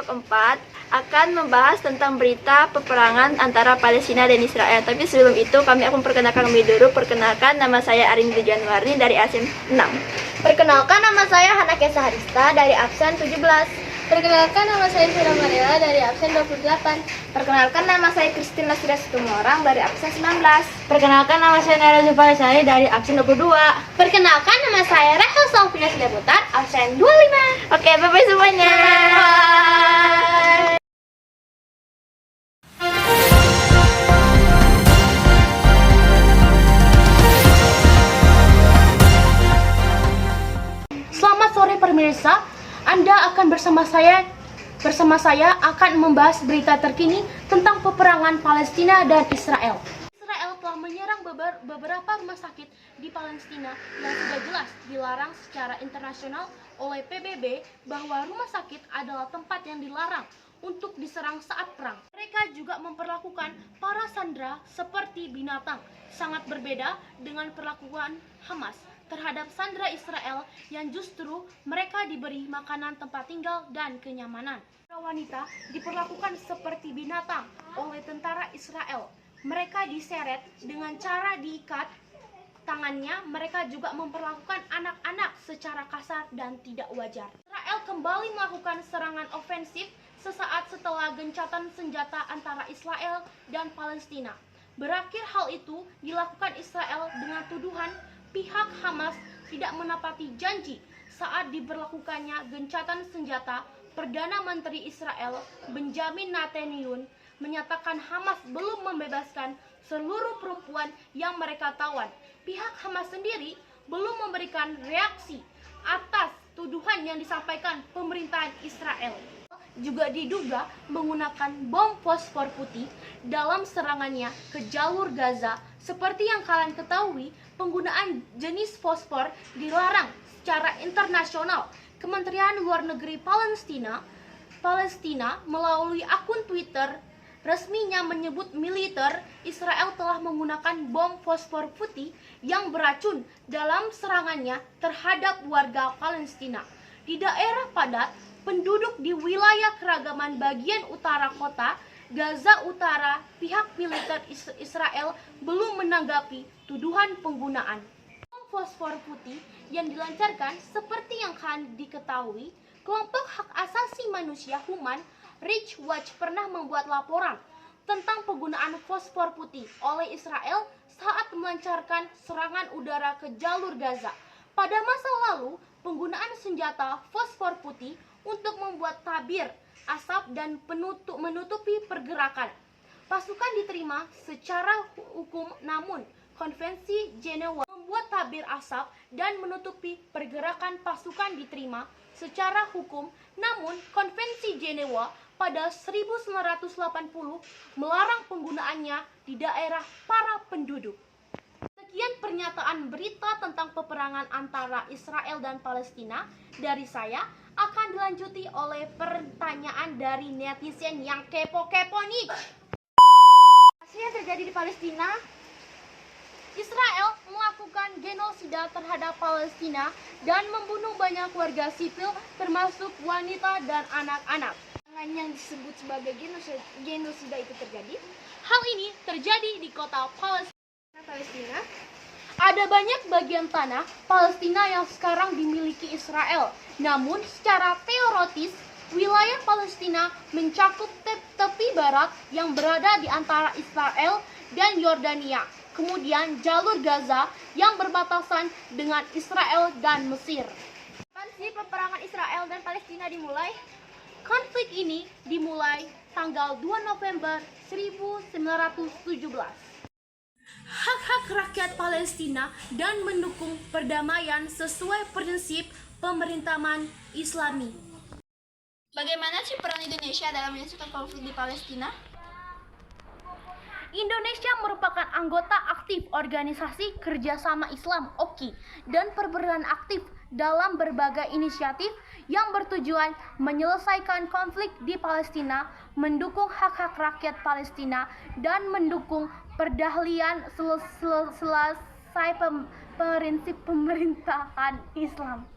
4 akan membahas tentang berita peperangan antara Palestina dan Israel. Tapi sebelum itu kami akan perkenalkan dulu. Perkenalkan, nama saya Arinda Januarni dari absen 6. Perkenalkan, nama saya Hana Kesa Harista dari absen 17. Perkenalkan, nama saya Sira Mariela dari absen 28. Perkenalkan, nama saya Kristina Sira Situmorang dari absen 19. Perkenalkan, nama saya Nara Zulfaisari dari absen 22. Perkenalkan, nama saya Rachel Sofia Sidaputar, absen 25. Oke, bye-bye semuanya. Bye. Selamat sore pemirsa, Anda akan bersama saya akan membahas berita terkini tentang peperangan Palestina dan Israel. Israel telah menyerang beberapa rumah sakit di Palestina yang sudah jelas dilarang secara internasional oleh PBB bahwa rumah sakit adalah tempat yang dilarang untuk diserang saat perang. Mereka juga memperlakukan para sandera seperti binatang, sangat berbeda dengan perlakuan Hamas terhadap sandera Israel yang justru mereka diberi makanan, tempat tinggal, dan kenyamanan. Para wanita diperlakukan seperti binatang oleh tentara Israel. Mereka diseret dengan cara diikat tangannya. Mereka juga memperlakukan anak-anak secara kasar dan tidak wajar. Israel kembali melakukan serangan ofensif sesaat setelah gencatan senjata antara Israel dan Palestina. Berakhir hal itu dilakukan Israel dengan tuduhan pihak Hamas tidak menepati janji saat diberlakukannya gencatan senjata. Perdana Menteri Israel Benjamin Netanyahu menyatakan Hamas belum membebaskan seluruh perempuan yang mereka tawan. Pihak Hamas sendiri belum memberikan reaksi atas tuduhan yang disampaikan pemerintahan Israel. Juga diduga menggunakan bom fosfor putih dalam serangannya ke jalur Gaza. Seperti yang kalian ketahui, penggunaan jenis fosfor dilarang secara internasional. Kementerian Luar Negeri Palestina melalui akun Twitter resminya menyebut militer Israel telah menggunakan bom fosfor putih yang beracun dalam serangannya terhadap warga Palestina. Di daerah padat penduduk di wilayah keragaman bagian utara kota Gaza Utara, pihak militer Israel belum menanggapi tuduhan penggunaan bom fosfor putih yang dilancarkan. Seperti yang kalian diketahui, kelompok hak asasi manusia Human Rights Watch pernah membuat laporan tentang penggunaan fosfor putih oleh Israel saat melancarkan serangan udara ke jalur Gaza. Pada masa lalu, penggunaan senjata fosfor putih untuk membuat tabir asap dan menutupi pergerakan pasukan diterima secara hukum, namun Konvensi Jenewa membuat tabir asap dan menutupi pergerakan pasukan diterima secara hukum, namun Konvensi Jenewa pada 1980 melarang penggunaannya di daerah para penduduk. Sekian pernyataan berita tentang peperangan antara Israel dan Palestina dari saya. Akan dilanjuti oleh pertanyaan dari netizen yang kepo-kepo nih. Apa yang terjadi di Palestina? Israel melakukan genosida terhadap Palestina dan membunuh banyak warga sipil termasuk wanita dan anak-anak. Yang disebut sebagai genosida itu terjadi? Hal ini terjadi di kota Palestina. Ada banyak bagian tanah Palestina yang sekarang dimiliki Israel. Namun secara teoritis, wilayah Palestina mencakup tepi barat yang berada di antara Israel dan Yordania. Kemudian jalur Gaza yang berbatasan dengan Israel dan Mesir. Kapan sih peperangan Israel dan Palestina dimulai? Konflik ini dimulai tanggal 2 November 1917. Hak-hak rakyat Palestina dan mendukung perdamaian sesuai prinsip pemerintahan Islami. Bagaimana sih peran Indonesia dalam menyelesaikan konflik di Palestina? Indonesia merupakan anggota aktif Organisasi Kerjasama Islam (OKI) dan berperan aktif dalam berbagai inisiatif yang bertujuan menyelesaikan konflik di Palestina, mendukung hak-hak rakyat Palestina, dan mendukung perdamaian selesai prinsip pemerintahan Islam.